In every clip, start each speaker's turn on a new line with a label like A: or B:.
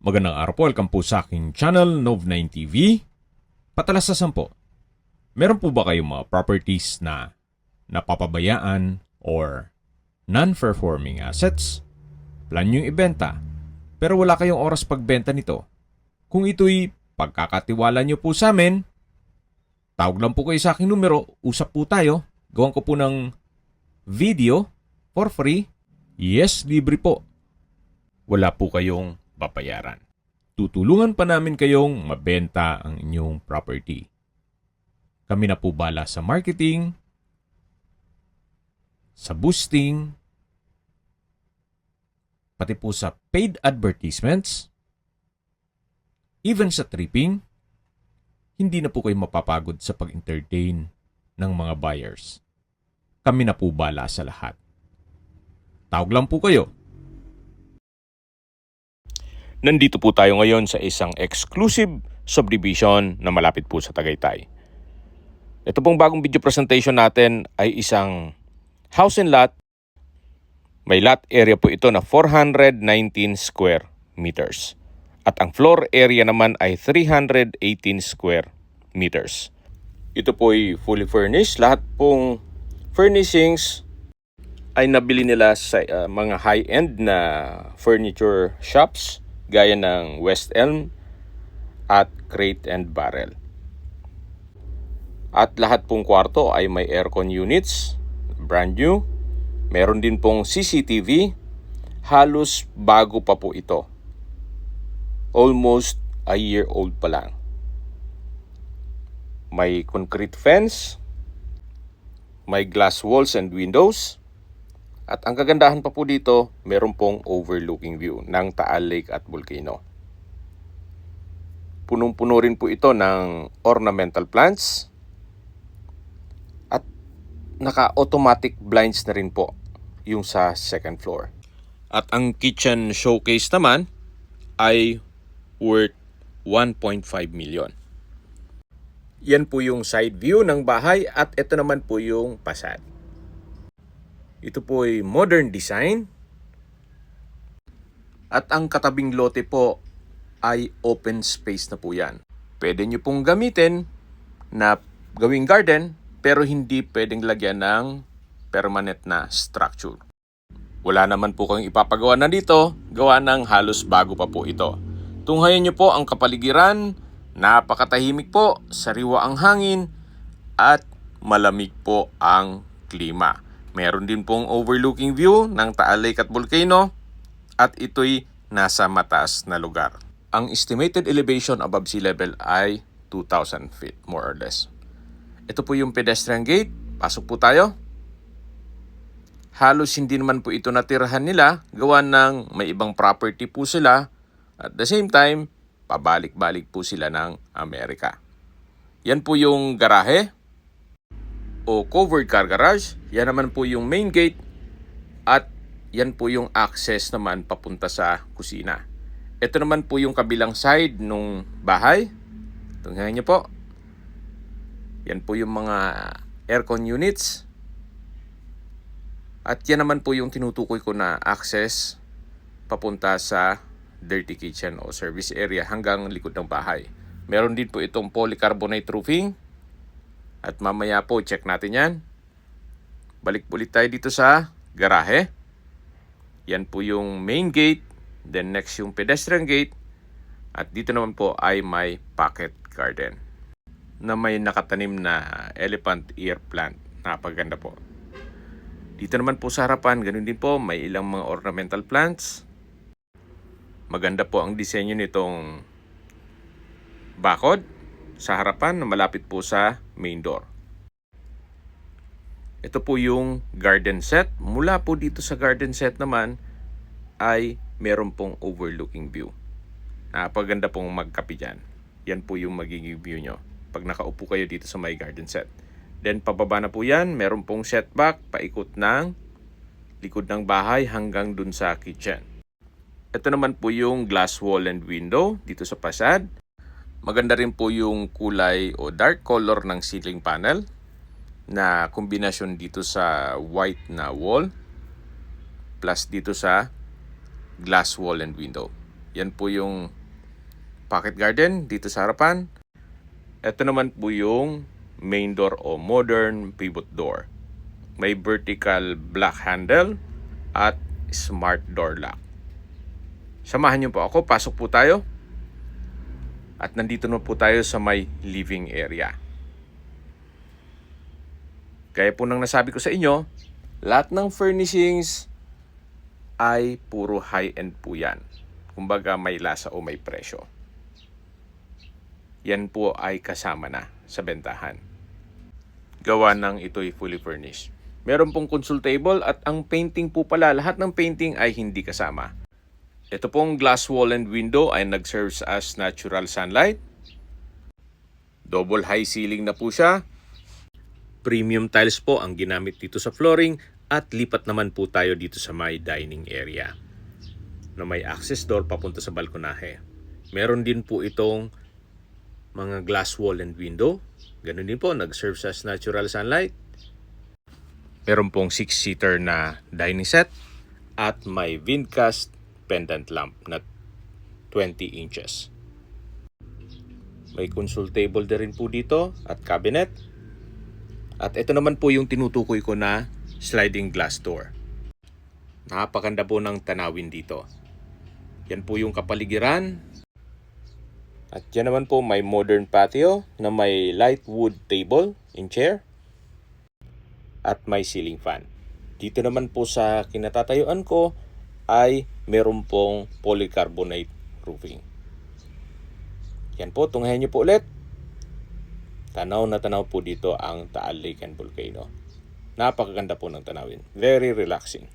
A: Magandang araw po, welcome po sa aking channel, Nov9 TV. Patalasasan po, meron po ba kayong mga properties na napapabayaan or non-performing assets? Plan nyo ibenta, pero wala kayong oras pagbenta nito. Kung ito'y pagkakatiwala nyo po sa amin, tawag lang po kayo sa aking numero, usap po tayo, gawan ko po ng video for free. Yes, libre po. Wala po kayong babayaran. Tutulungan pa namin kayong mabenta ang inyong property. Kami na po bala sa marketing, sa boosting, pati po sa paid advertisements, even sa tripping. Hindi na po kayo mapapagod sa pag-entertain ng mga buyers. Kami na po bala sa lahat. Tawag lang po kayo.
B: Nandito po tayo ngayon sa isang exclusive subdivision na malapit po sa Tagaytay. Ito pong bagong video presentation natin ay isang house and lot. May lot area po ito na 419 square meters. At ang floor area naman ay 318 square meters. Ito po ay fully furnished. Lahat pong furnishings ay nabili nila sa mga high-end na furniture shops gaya ng West Elm at Crate and Barrel. At lahat pong kwarto ay may aircon units, brand new. Meron din pong CCTV, halos bago pa po ito. Almost a year old pa lang. May concrete fence, may glass walls and windows. At ang kagandahan pa po dito, meron pong overlooking view ng Taal Lake at Volcano. Punong-puno rin po ito ng ornamental plants. At naka-automatic blinds na rin po yung sa second floor. At ang kitchen showcase naman ay worth 1.5 million. Yan po yung side view ng bahay at ito naman po yung facade. Ito po ay modern design. At ang katabing lote po ay open space na po yan. Pwede nyo pong gamitin na gawing garden pero hindi pwedeng lagyan ng permanent na structure. Wala naman po kayong ipapagawa na dito, gawa ng halos bago pa po ito. Tunghayan nyo po ang kapaligiran, napakatahimik po, sariwa ang hangin at malamig po ang klima. Meron din pong overlooking view ng Taal Lake at Volcano at ito'y nasa mataas na lugar. Ang estimated elevation above sea level ay 2,000 feet more or less. Ito po yung pedestrian gate. Pasok po tayo. Halos hindi naman po ito natirahan nila. Gawa ng may ibang property po sila. At the same time, pabalik-balik po sila ng Amerika. Yan po yung garahe o covered car garage. Yan naman po yung main gate at yan po yung access naman papunta sa kusina. Ito naman po yung kabilang side nung bahay. Tingnan niyo po. Yan po yung mga aircon units. At yan naman po yung tinutukoy ko na access papunta sa dirty kitchen o service area hanggang likod ng bahay. Meron din po itong polycarbonate roofing. At mamaya po, check natin yan. Balik ulit tayo dito sa garahe. Yan po yung main gate. Then next yung pedestrian gate. At dito naman po ay may pocket garden na may nakatanim na elephant ear plant. Napaganda po. Dito naman po sa harapan, ganun din po, may ilang mga ornamental plants. Maganda po ang disenyo nitong bakod sa harapan na malapit po sa main door. Ito po yung garden set. Mula po dito sa garden set naman ay meron pong overlooking view. Napaganda pong magkape dyan. Yan po yung magiging view nyo pag nakaupo kayo dito sa my garden set. Then pababa na po yan, meron pong setback paikot ng likod ng bahay hanggang dun sa kitchen. Ito naman po yung glass wall and window dito sa facade. Maganda rin po yung kulay o dark color ng ceiling panel na kombinasyon dito sa white na wall plus dito sa glass wall and window. Yan po yung pocket garden dito sa harapan. Ito naman po yung main door o modern pivot door. May vertical black handle at smart door lock. Samahan niyo po ako, pasok po tayo. At nandito na po tayo sa may living area. Gaya po nang nasabi ko sa inyo, lahat ng furnishings ay puro high-end po yan. Kumbaga may lasa o may presyo. Yan po ay kasama na sa bentahan. Gawa ng ito'y fully furnished. Meron pong console table at ang painting po pala, lahat ng painting ay hindi kasama. Ito pong glass wall and window ay nag-serves as natural sunlight. Double high ceiling na po siya. Premium tiles po ang ginamit dito sa flooring at lipat naman po tayo dito sa my dining area na may access door papunta sa balkonahe. Meron din po itong mga glass wall and window. Ganun din po, nag-serves as natural sunlight. Meron pong 6-seater na dining set at may Vindcast pendant lamp na 20 inches. May console table din rin po dito at cabinet. At ito naman po yung tinutukoy ko na sliding glass door. Napakaganda po ng tanawin dito. Yan po yung kapaligiran. At yan naman po may modern patio na may light wood table and chair. At may ceiling fan. Dito naman po sa kinatatayuan ko ay meron pong polycarbonate roofing. Yan po, tunghayan nyo po ulit. Tanaw na tanaw po dito ang Taal Lake and Volcano. Napakaganda po ng tanawin. Very relaxing.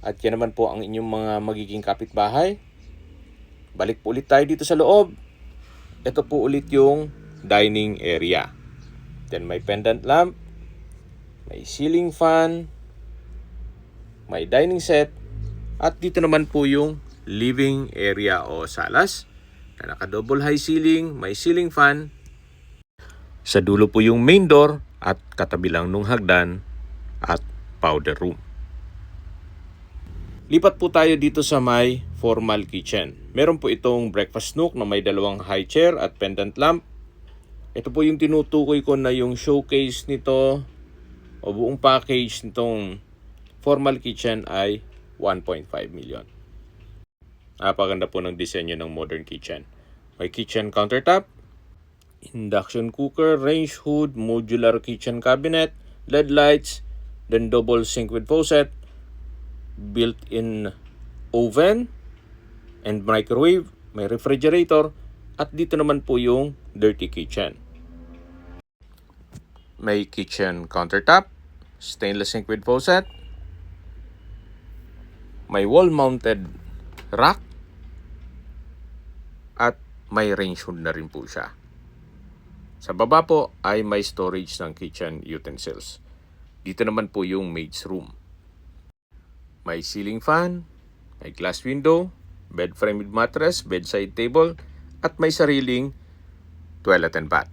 B: At yan naman po ang inyong mga magiging kapitbahay. Balik po ulit tayo dito sa loob. Ito po ulit yung dining area. Then may pendant lamp. May ceiling fan. May dining set. At dito naman po yung living area o salas na naka-double high ceiling, may ceiling fan. Sa dulo po yung main door at katabi lang nung hagdan at powder room. Lipat po tayo dito sa may formal kitchen. Meron po itong breakfast nook na may dalawang high chair at pendant lamp. Ito po yung tinutukoy ko na yung showcase nito o buong package nitong formal kitchen ay 1.5 million. Napaganda po ng disenyo ng modern kitchen. May kitchen countertop, induction cooker, range hood, modular kitchen cabinet, LED lights, then double sink with faucet, built-in oven and microwave, may refrigerator, at dito naman po yung dirty kitchen. May kitchen countertop, stainless sink with faucet, may wall-mounted rack, at may range hood na rin po siya. Sa baba po ay may storage ng kitchen utensils. Dito naman po yung maid's room. May ceiling fan, may glass window, bed frame with mattress, bedside table, at may sariling toilet and bath.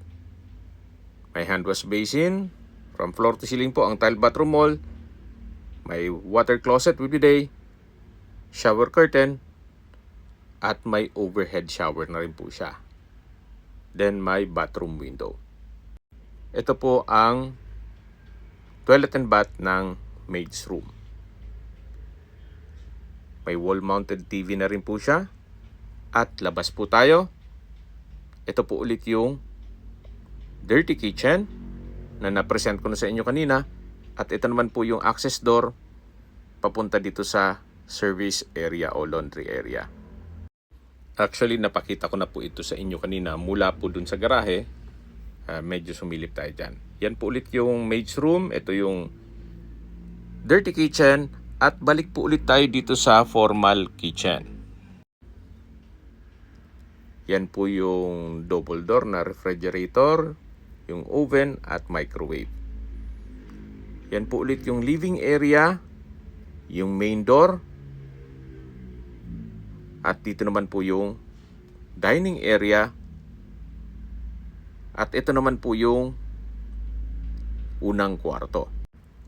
B: May hand wash basin, from floor to ceiling po ang tile bathroom wall. May water closet with bidet, shower curtain, at may overhead shower na rin po siya. Then may bathroom window. Ito po ang toilet and bath ng maid's room. May wall-mounted TV na rin po siya. At labas po tayo. Ito po ulit yung dirty kitchen na na-present ko na sa inyo kanina. At ito naman po yung access door papunta dito sa service area o laundry area. Actually, napakita ko na po ito sa inyo kanina mula po dun sa garahe. Medyo sumilip tayo dyan. Yan po ulit yung maid's room. Ito yung dirty kitchen. At balik po ulit tayo dito sa formal kitchen. Yan po yung double door na refrigerator, yung oven at microwave. Yan po ulit yung living area, yung main door, at dito naman po yung dining area. At ito naman po yung unang kwarto.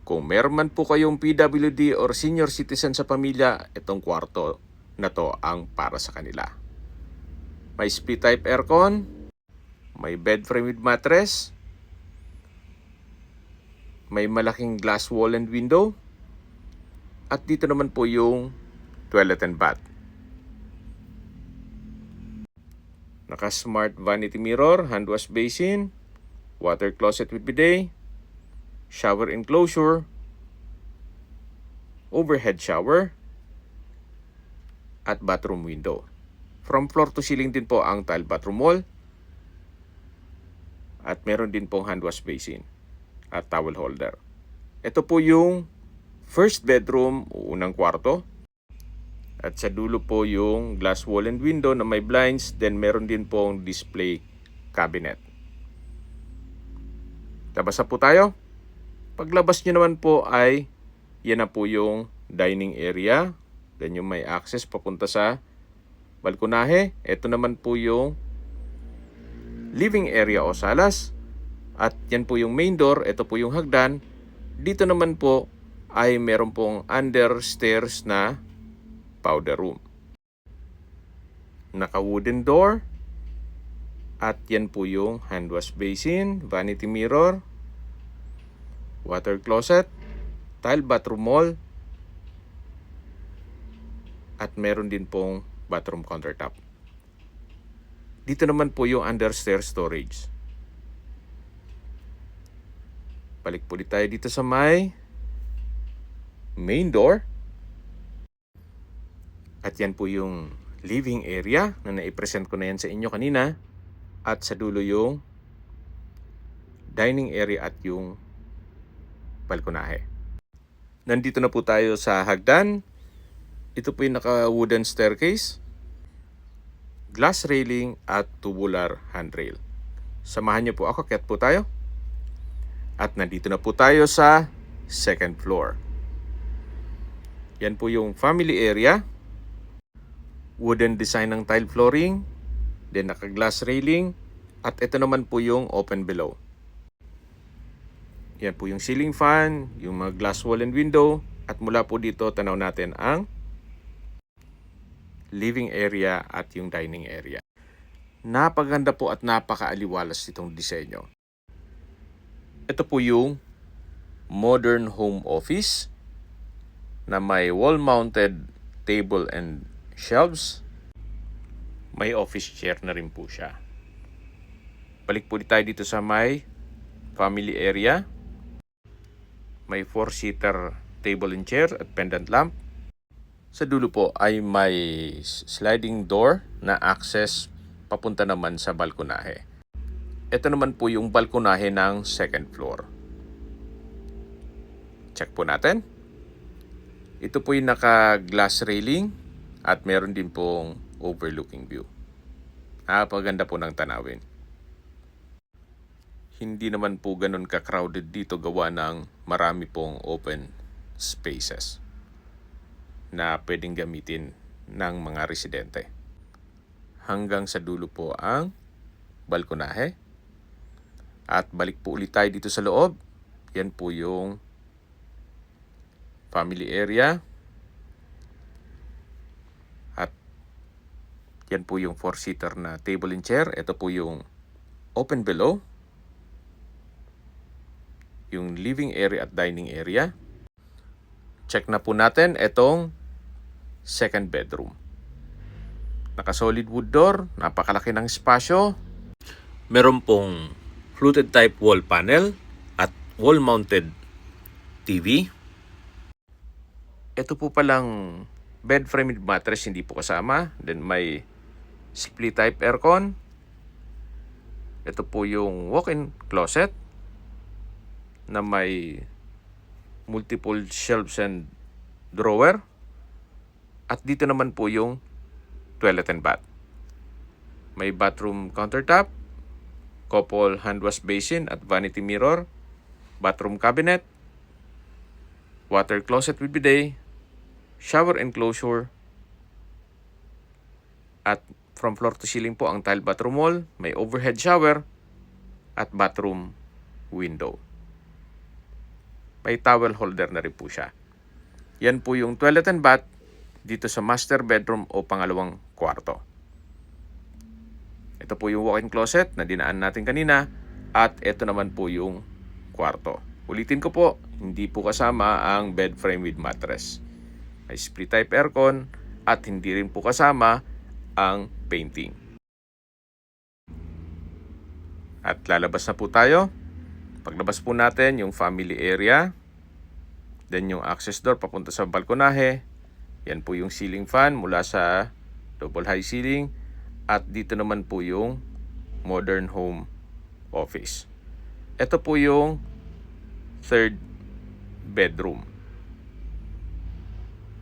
B: Kung meron man po kayong PWD or senior citizen sa pamilya, itong kwarto na to ang para sa kanila. May split type aircon, may bed frame with mattress, may malaking glass wall and window, at dito naman po yung toilet and bath. Naka-smart vanity mirror, hand wash basin, water closet with bidet, shower enclosure, overhead shower, at bathroom window. From floor to ceiling din po ang tile bathroom wall, at meron din pong hand wash basin at towel holder. Ito po yung first bedroom o unang kwarto. At sa dulo po yung glass wall and window na may blinds. Then meron din pong display cabinet. Labas na po tayo. Paglabas nyo naman po ay yan na po yung dining area. Then yung may access papunta sa balkonahe. Ito naman po yung living area o salas. At yan po yung main door. Ito po yung hagdan. Dito naman po ay meron pong under stairs na powder room. Naka-wooden door. At yan po yung hand wash basin, vanity mirror, water closet, tile bathroom wall, at meron din pong bathroom countertop. Dito naman po yung understairs storage. Balik po tayo dito sa may main door. At yan po yung living area na naipresent ko na yan sa inyo kanina. At sa dulo yung dining area at yung balkonahe. Nandito na po tayo sa hagdan. Ito po yung naka-wooden staircase, glass railing at tubular handrail. Samahan niyo po ako, akyat po tayo. At nandito na po tayo sa second floor. Yan po yung family area. Wooden design ng tile flooring, then naka-glass railing, at ito naman po yung open below. Yan po yung ceiling fan, yung mga glass wall and window, at mula po dito tanaw natin ang living area at yung dining area. Napaganda po at napakaaliwalas itong disenyo. Ito po yung modern home office na may wall-mounted table and shelves. May office chair na rin po siya. Balik po tayo dito sa may family area. May 4-seater table and chair at pendant lamp. Sa dulo po ay may sliding door na access papunta naman sa balkonahe. Ito naman po yung balkonahe ng second floor. Check po natin. Ito po yung naka-glass railing at meron din pong overlooking view. Napaganda po ng tanawin. Hindi naman po ganun ka-crowded dito gawa ng marami pong open spaces na pwedeng gamitin ng mga residente. Hanggang sa dulo po ang balkonahe. At balik po ulit tayo dito sa loob. Yan po yung family area. At yan po yung 4-seater na table and chair. Ito po yung open below. Yung living area at dining area. Check na po natin itong second bedroom. Naka-solid wood door. Napakalaki ng espasyo. Meron pong fluted type wall panel at wall-mounted TV. Ito po palang bed frame with mattress, hindi po kasama. Then may split type aircon. Ito po yung walk-in closet na may multiple shelves and drawer. At dito naman po yung toilet and bath. May bathroom countertop, couple hand wash basin at vanity mirror, bathroom cabinet, water closet with bidet, shower enclosure, at from floor to ceiling po ang tile bathroom wall, may overhead shower, at bathroom window. May towel holder na rin po siya. Yan po yung toilet and bath dito sa master bedroom o pangalawang kwarto. Ito po yung walk-in closet na dinaan natin kanina at ito naman po yung kwarto. Ulitin ko po, hindi po kasama ang bed frame with mattress. May split type aircon at hindi rin po kasama ang painting. At lalabas na po tayo. Paglabas po natin yung family area, then yung access door papunta sa balkonahe. Yan po yung ceiling fan mula sa double high ceiling. At dito naman po yung modern home office. Ito po yung third bedroom.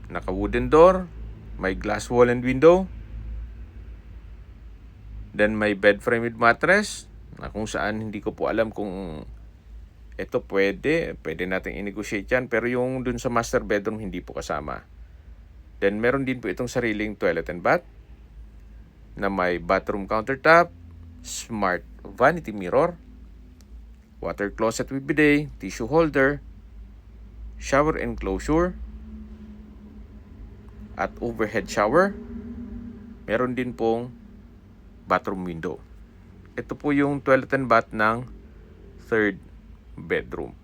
B: Naka wooden door, may glass wall and window. Then may bed frame with mattress na kung saan hindi ko po alam kung ito pwede nating i-negotiate yan, pero yung dun sa master bedroom hindi po kasama. Then meron din po itong sariling toilet and bath na may bathroom countertop, smart vanity mirror, water closet with bidet, tissue holder, shower enclosure, at overhead shower. Meron din pong bathroom window. Ito po yung toilet and bath ng third bedroom.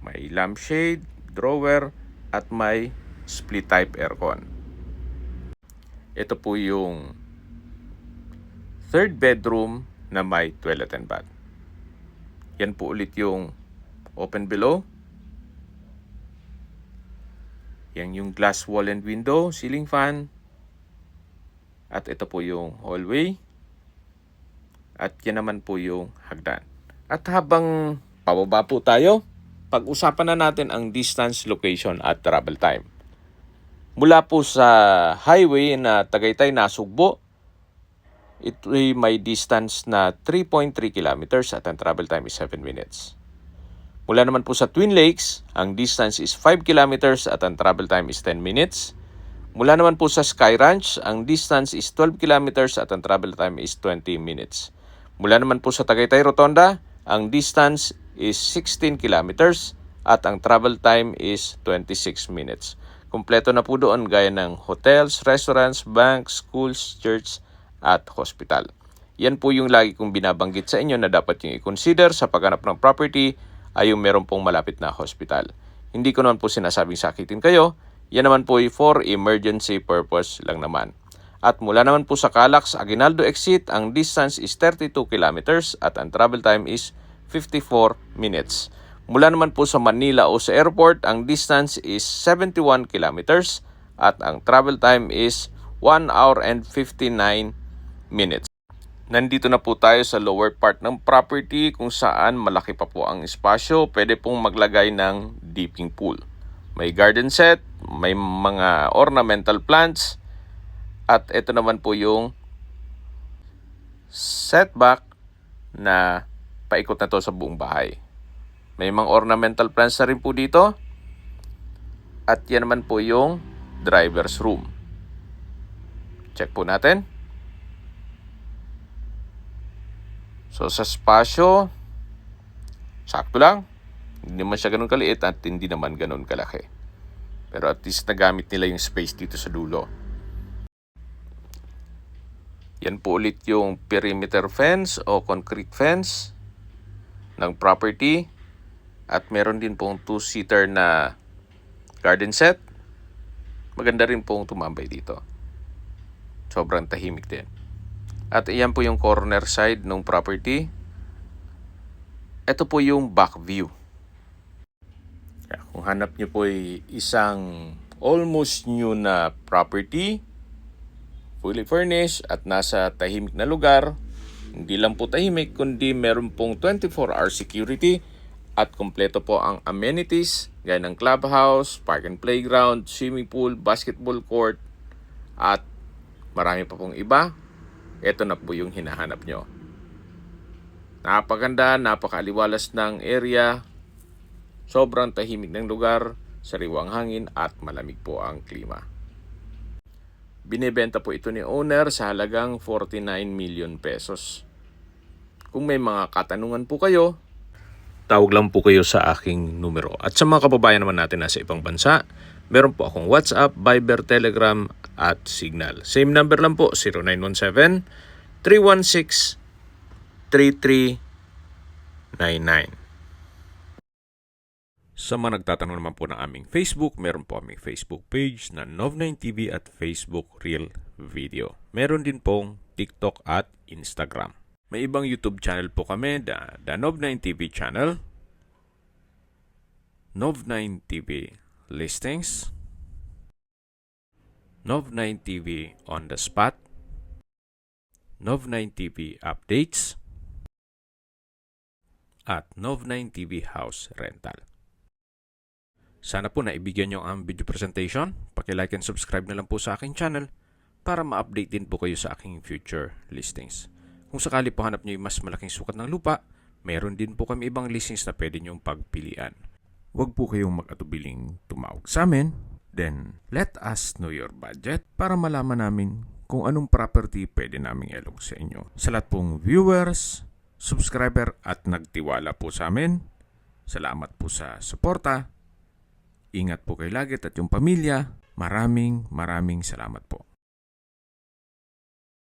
B: May lampshade, drawer, at may split type aircon. Ito po yung third bedroom na may toilet and bath. Yan po ulit yung open below. Yan yung glass wall and window, ceiling fan. At ito po yung hallway. At yan naman po yung hagdan. At habang pababa po tayo, pag-usapan na natin ang distance, location at travel time. Mula po sa highway na Tagaytay Nasugbo, ito ay may distance na 3.3 kilometers at ang travel time is 7 minutes. Mula naman po sa Twin Lakes, ang distance is 5 kilometers at ang travel time is 10 minutes. Mula naman po sa Sky Ranch, ang distance is 12 kilometers at ang travel time is 20 minutes. Mula naman po sa Tagaytay Rotonda, ang distance is 16 kilometers at ang travel time is 26 minutes. Kumpleto na po doon gaya ng hotels, restaurants, banks, schools, church at hospital. Yan po yung lagi kong binabanggit sa inyo na dapat yung i-consider sa paghanap ng property ay yung meron pong malapit na hospital. Hindi ko naman po sinasabing sakitin kayo. Yan naman po ay for emergency purpose lang naman. At mula naman po sa Calax, Aguinaldo exit, ang distance is 32 kilometers at ang travel time is 54 minutes. Mula naman po sa Manila o sa airport, ang distance is 71 kilometers at ang travel time is 1 hour and 59 minutes. Nandito na po tayo sa lower part ng property kung saan malaki pa po ang espasyo. Pwede pong maglagay ng dipping pool. May garden set, may mga ornamental plants, at ito naman po yung setback na paikot na to sa buong bahay. May mga ornamental plants na rin po dito. At yan naman po yung driver's room. Check po natin. So sa spasyo, sakto lang. Hindi naman siya ganun kaliit at hindi naman ganun kalaki. Pero at least nagamit nila yung space dito sa dulo. Yan po ulit yung perimeter fence o concrete fence ng property. At meron din pong 2-seater na garden set. Maganda rin pong tumambay dito. Sobrang tahimik din. At iyan po yung corner side ng property. Ito po yung back view. Kung hanap nyo po ay isang almost new na property, fully furnished at nasa tahimik na lugar, hindi lang po tahimik kundi meron pong 24-hour security at kompleto po ang amenities gaya ng clubhouse, park and playground, swimming pool, basketball court at marami pa pong iba. Ito na po yung hinahanap nyo. Napakaganda, napakaliwalas ng area, sobrang tahimik ng lugar, sariwang hangin at malamig po ang klima. Binebenta po ito ni owner sa halagang 49 million pesos. Kung may mga katanungan po kayo, tawag lang po kayo sa aking numero. At sa mga kababayan naman natin nasa ibang bansa, Meron po akong WhatsApp, Viber, Telegram at Signal. Same number lang po, 0917-316-3399. Sa mga nagtatanong naman po ng aming Facebook, meron po aming Facebook page na Nov9TV at Facebook Real Video. Meron din pong TikTok at Instagram. May ibang YouTube channel po kami, the Nov9TV channel, Nov9TV Listings, Nov9TV On The Spot, Nov9TV Updates, at Nov9TV House Rental. Sana po naibigyan nyo ang video presentation. Paki-like and subscribe na lang po sa aking channel para ma-update din po kayo sa aking future listings. Kung sakali po hanap nyo yung mas malaking sukat ng lupa, meron din po kami ibang listings na pwede nyong pagpilian. Huwag po kayong mag-atubiling tumawag sa amin. Then, let us know your budget para malaman namin kung anong property pwede naming ilog sa inyo. Sa lahat pong viewers, subscriber at nagtiwala po sa amin, salamat po sa suporta. Ingat po kayo lagi at yung pamilya. Maraming salamat po.